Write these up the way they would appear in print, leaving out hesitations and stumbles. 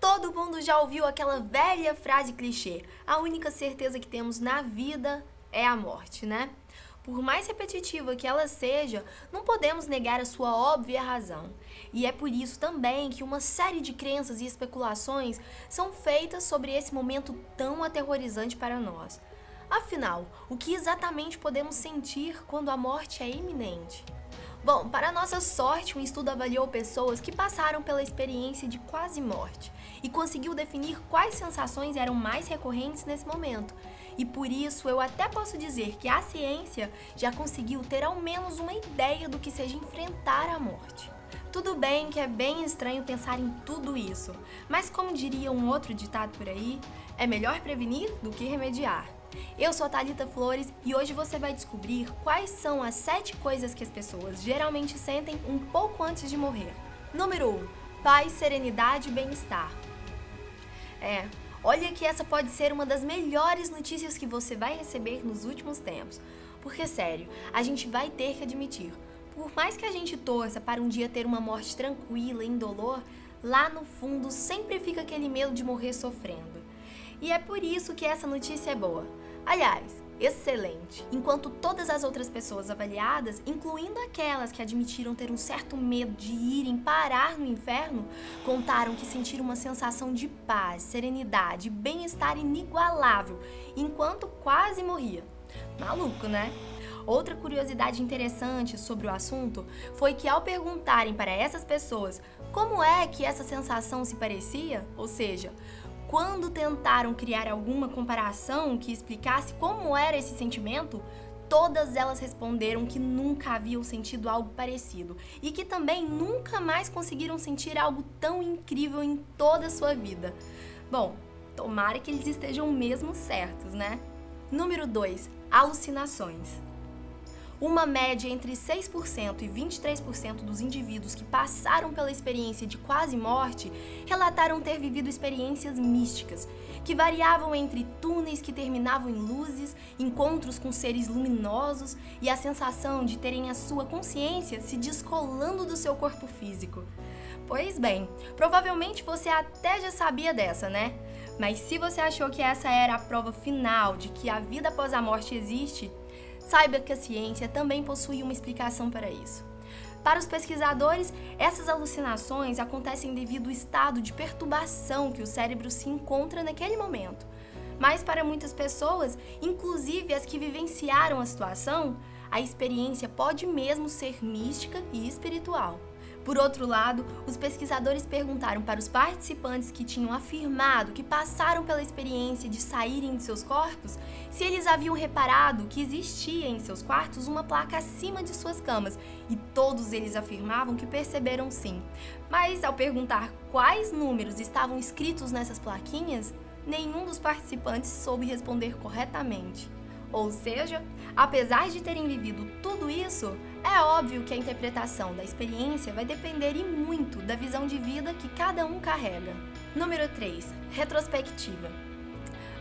Todo mundo já ouviu aquela velha frase clichê: a única certeza que temos na vida é a morte, né? Por mais repetitiva que ela seja, não podemos negar a sua óbvia razão. E é por isso também que uma série de crenças e especulações são feitas sobre esse momento tão aterrorizante para nós. Afinal, o que exatamente podemos sentir quando a morte é iminente? Bom, para nossa sorte, um estudo avaliou pessoas que passaram pela experiência de quase morte e conseguiu definir quais sensações eram mais recorrentes nesse momento. E por isso eu até posso dizer que a ciência já conseguiu ter ao menos uma ideia do que seja enfrentar a morte. Tudo bem que é bem estranho pensar em tudo isso, mas como diria um outro ditado por aí, é melhor prevenir do que remediar. Eu sou a Thalita Flores e hoje você vai descobrir quais são as 7 coisas que as pessoas geralmente sentem um pouco antes de morrer. Número 1. Paz, serenidade e bem-estar. Olha que essa pode ser uma das melhores notícias que você vai receber nos últimos tempos. Porque, sério, a gente vai ter que admitir, por mais que a gente torça para um dia ter uma morte tranquila e indolor, lá no fundo sempre fica aquele medo de morrer sofrendo. E é por isso que essa notícia é boa. Aliás, excelente. Enquanto todas as outras pessoas avaliadas, incluindo aquelas que admitiram ter um certo medo de irem parar no inferno, contaram que sentiram uma sensação de paz, serenidade e bem-estar inigualável, enquanto quase morria. Maluco, né? Outra curiosidade interessante sobre o assunto foi que ao perguntarem para essas pessoas como é que essa sensação se parecia, ou seja, quando tentaram criar alguma comparação que explicasse como era esse sentimento, todas elas responderam que nunca haviam sentido algo parecido e que também nunca mais conseguiram sentir algo tão incrível em toda a sua vida. Bom, tomara que eles estejam mesmo certos, né? Número 2. Alucinações. Uma média entre 6% e 23% dos indivíduos que passaram pela experiência de quase morte relataram ter vivido experiências místicas, que variavam entre túneis que terminavam em luzes, encontros com seres luminosos e a sensação de terem a sua consciência se descolando do seu corpo físico. Pois bem, provavelmente você até já sabia dessa, né? Mas se você achou que essa era a prova final de que a vida após a morte existe, saiba que a ciência também possui uma explicação para isso. Para os pesquisadores, essas alucinações acontecem devido ao estado de perturbação que o cérebro se encontra naquele momento. Mas para muitas pessoas, inclusive as que vivenciaram a situação, a experiência pode mesmo ser mística e espiritual. Por outro lado, os pesquisadores perguntaram para os participantes que tinham afirmado que passaram pela experiência de saírem de seus corpos se eles haviam reparado que existia em seus quartos uma placa acima de suas camas, e todos eles afirmavam que perceberam sim. Mas ao perguntar quais números estavam escritos nessas plaquinhas, nenhum dos participantes soube responder corretamente. Ou seja, apesar de terem vivido tudo isso, é óbvio que a interpretação da experiência vai depender e muito da visão de vida que cada um carrega. Número 3. Retrospectiva.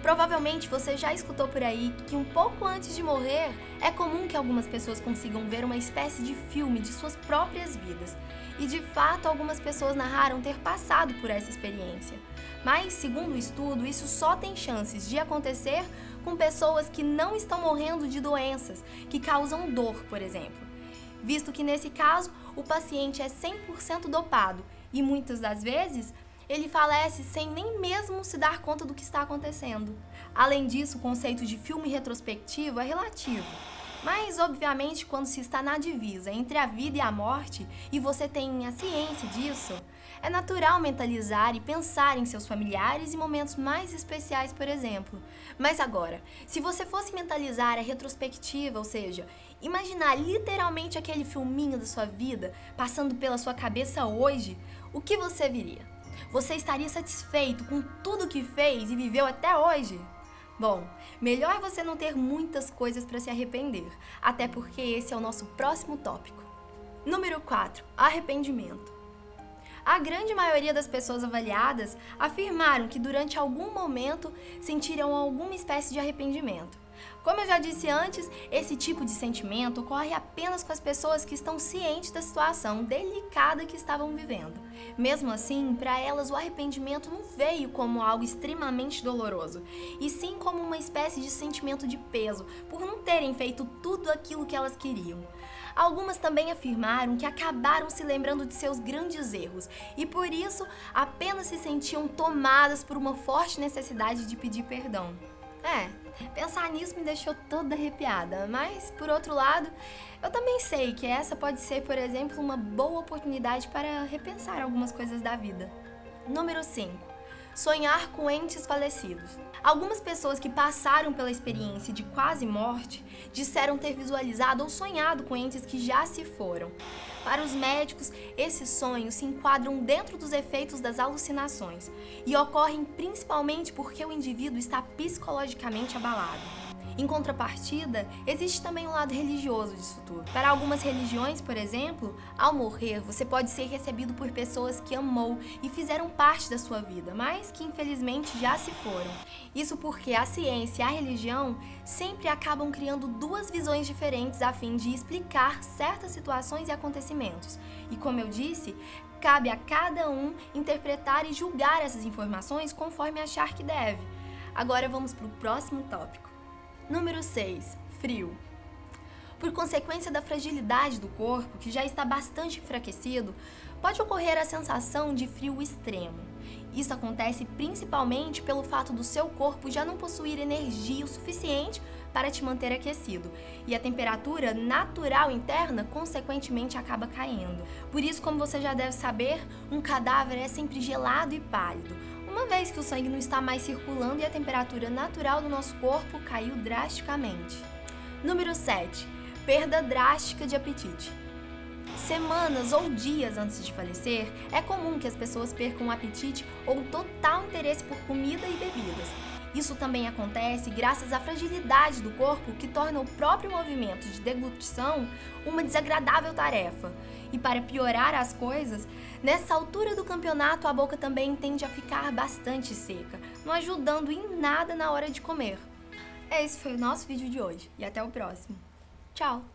Provavelmente você já escutou por aí que um pouco antes de morrer, é comum que algumas pessoas consigam ver uma espécie de filme de suas próprias vidas. E de fato, algumas pessoas narraram ter passado por essa experiência. Mas, segundo o estudo, isso só tem chances de acontecer com pessoas que não estão morrendo de doenças que causam dor, por exemplo. Visto que nesse caso, o paciente é 100% dopado e muitas das vezes ele falece sem nem mesmo se dar conta do que está acontecendo. Além disso, o conceito de filme retrospectivo é relativo. Mas, obviamente, quando se está na divisa entre a vida e a morte e você tem a ciência disso, é natural mentalizar e pensar em seus familiares e momentos mais especiais, por exemplo. Mas agora, se você fosse mentalizar a retrospectiva, ou seja, imaginar literalmente aquele filminho da sua vida passando pela sua cabeça hoje, o que você viria? Você estaria satisfeito com tudo que fez e viveu até hoje? Bom, melhor você não ter muitas coisas para se arrepender, até porque esse é o nosso próximo tópico. Número 4. Arrependimento. A grande maioria das pessoas avaliadas afirmaram que durante algum momento sentiram alguma espécie de arrependimento. Como eu já disse antes, esse tipo de sentimento ocorre apenas com as pessoas que estão cientes da situação delicada que estavam vivendo. Mesmo assim, para elas o arrependimento não veio como algo extremamente doloroso, e sim como uma espécie de sentimento de peso por não terem feito tudo aquilo que elas queriam. Algumas também afirmaram que acabaram se lembrando de seus grandes erros e por isso apenas se sentiam tomadas por uma forte necessidade de pedir perdão. Pensar nisso me deixou toda arrepiada, mas, por outro lado, eu também sei que essa pode ser, por exemplo, uma boa oportunidade para repensar algumas coisas da vida. Número 5. Sonhar com entes falecidos. Algumas pessoas que passaram pela experiência de quase morte disseram ter visualizado ou sonhado com entes que já se foram. Para os médicos, esses sonhos se enquadram dentro dos efeitos das alucinações e ocorrem principalmente porque o indivíduo está psicologicamente abalado. Em contrapartida, existe também um lado religioso disso tudo. Para algumas religiões, por exemplo, ao morrer, você pode ser recebido por pessoas que amou e fizeram parte da sua vida, mas que infelizmente já se foram. Isso porque a ciência e a religião sempre acabam criando duas visões diferentes a fim de explicar certas situações e acontecimentos. E como eu disse, cabe a cada um interpretar e julgar essas informações conforme achar que deve. Agora vamos para o próximo tópico. Número 6. Frio. Por consequência da fragilidade do corpo, que já está bastante enfraquecido, pode ocorrer a sensação de frio extremo. Isso acontece principalmente pelo fato do seu corpo já não possuir energia o suficiente para te manter aquecido, e a temperatura natural interna, consequentemente, acaba caindo. Por isso, como você já deve saber, um cadáver é sempre gelado e pálido, uma vez que o sangue não está mais circulando e a temperatura natural do nosso corpo caiu drasticamente. Número 7. Perda drástica de apetite. Semanas ou dias antes de falecer, é comum que as pessoas percam o apetite ou total interesse por comida e bebidas. Isso também acontece graças à fragilidade do corpo, que torna o próprio movimento de deglutição uma desagradável tarefa. E para piorar as coisas, nessa altura do campeonato a boca também tende a ficar bastante seca, não ajudando em nada na hora de comer. Esse foi o nosso vídeo de hoje e até o próximo. Tchau!